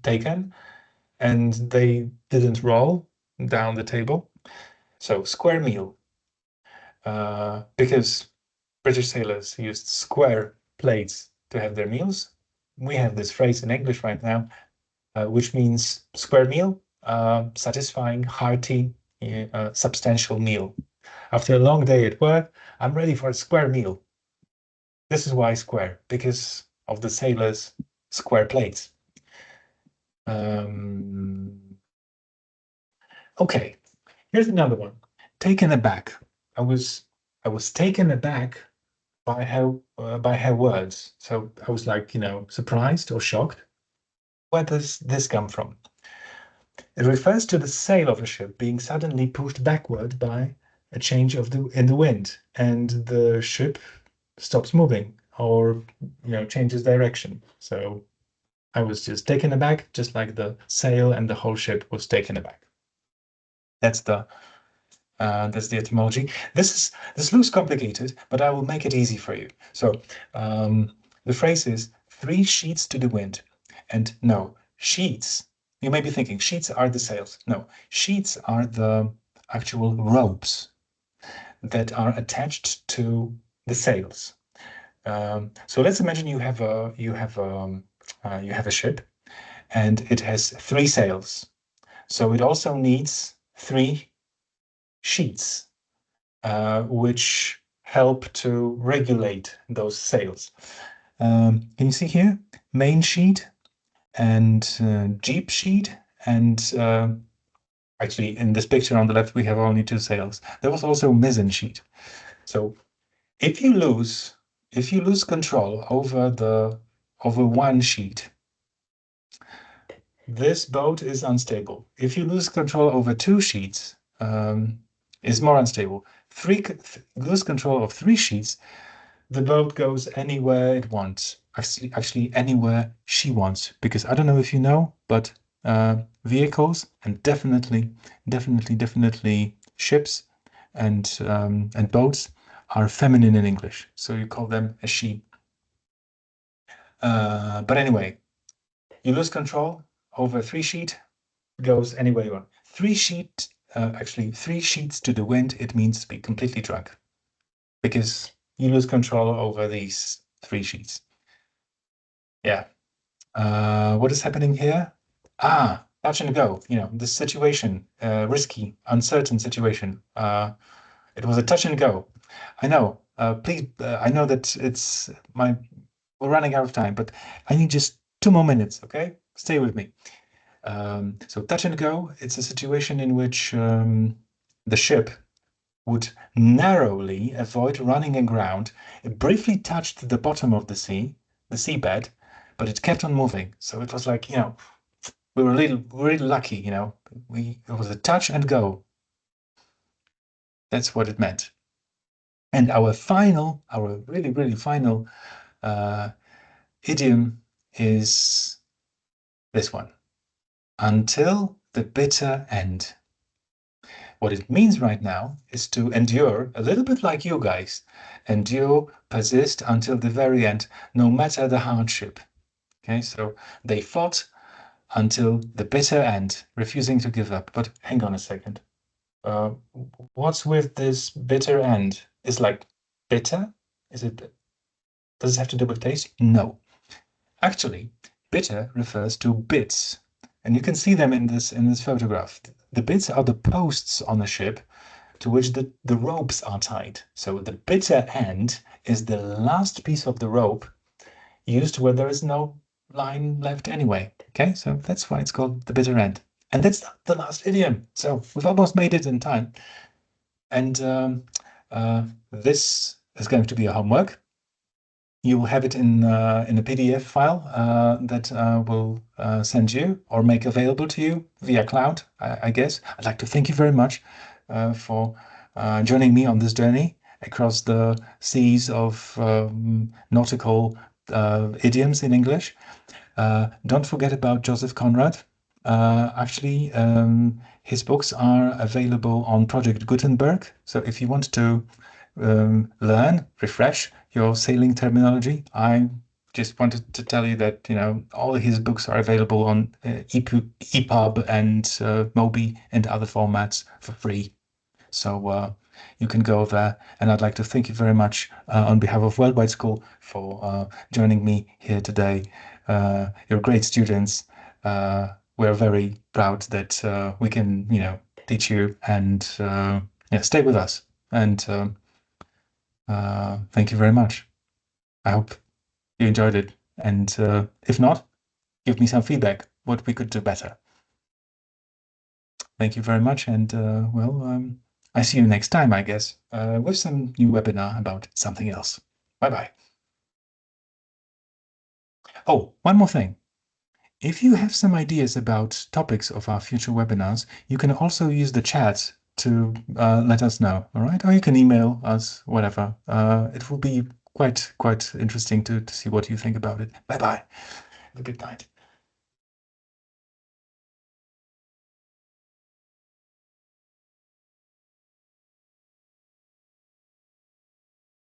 S1: taken, and they didn't roll down the table. So square meal, because British sailors used square plates to have their meals. We have this phrase in English right now, which means square meal, satisfying, hearty, substantial meal. After a long day at work, I'm ready for a square meal. This is why square, because of the sailors' square plates. Okay, here's another one. Taken aback. I was taken aback by her words. So I was like, surprised or shocked. Where does this come from? It refers to the sail of a ship being suddenly pushed backward by a change in the wind, and the ship stops moving or changes direction. So I was just taken aback, just like the sail and the whole ship was taken aback. That's the etymology. This looks complicated, but I will make it easy for you. So the phrase is 3 sheets to the wind. And no, sheets, you may be thinking sheets are the sails. No, sheets are the actual ropes that are attached to the sails. So let's imagine you have a ship, and it has 3 sails. So it also needs 3 sheets, which help to regulate those sails. Can you see here? Main sheet and Jeep sheet, and actually in this picture on the left we have only 2 sails. There was also mizzen sheet. So if you lose control over one sheet, this boat is unstable. If you lose control over 2 sheets, it's more unstable. Lose control of 3 sheets, the boat goes anywhere it wants. Actually, anywhere she wants. Because I don't know if you know, but vehicles and definitely ships and boats are feminine in English, so you call them a she. But anyway, you lose control over 3 sheet, goes anywhere you want. 3 sheet, actually 3 sheets to the wind, it means to be completely drunk because you lose control over these 3 sheets. Yeah. What is happening here? Touch and go. This situation, risky, uncertain situation. It was a touch and go. I know. Please, I know that we're running out of time, but I need just 2 more minutes, okay? Stay with me. So touch and go, it's a situation in which the ship would narrowly avoid running aground. It briefly touched the bottom of the seabed, but it kept on moving. So it was like, we were really lucky, it was a touch and go. That's what it meant. And our really, really final idiom is this one. Until the bitter end. What it means right now is to endure, a little bit like you guys, endure, persist until the very end, no matter the hardship. Okay, so they fought until the bitter end, refusing to give up. But hang on a second. What's with this bitter end? Is like bitter? Does it have to do with taste? No. Actually, bitter refers to bits. And you can see them in this photograph. The bits are the posts on a ship to which the ropes are tied. So the bitter end is the last piece of the rope used where there is no line left anyway. Okay, so that's why it's called the bitter end. And that's the last idiom. So we've almost made it in time. And this is going to be a homework. You will have it in a PDF file that will send you or make available to you via cloud, I guess. I'd like to thank you very much for joining me on this journey across the seas of nautical idioms in English. Don't forget about Joseph Conrad. Actually, his books are available on Project Gutenberg. So if you want to learn, refresh your sailing terminology, I just wanted to tell you that all his books are available on EPUB and Mobi and other formats for free. So you can go there. And I'd like to thank you very much on behalf of Worldwide School for joining me here today. You're great students. We're very proud that we can, teach you and stay with us. And thank you very much. I hope you enjoyed it. And if not, give me some feedback what we could do better. Thank you very much. And I see you next time, I guess, with some new webinar about something else. Bye-bye. Oh, one more thing. If you have some ideas about topics of our future webinars, you can also use the chat to let us know, all right? Or you can email us, whatever. It will be quite interesting to see what you think about it. Bye-bye. Have a good night.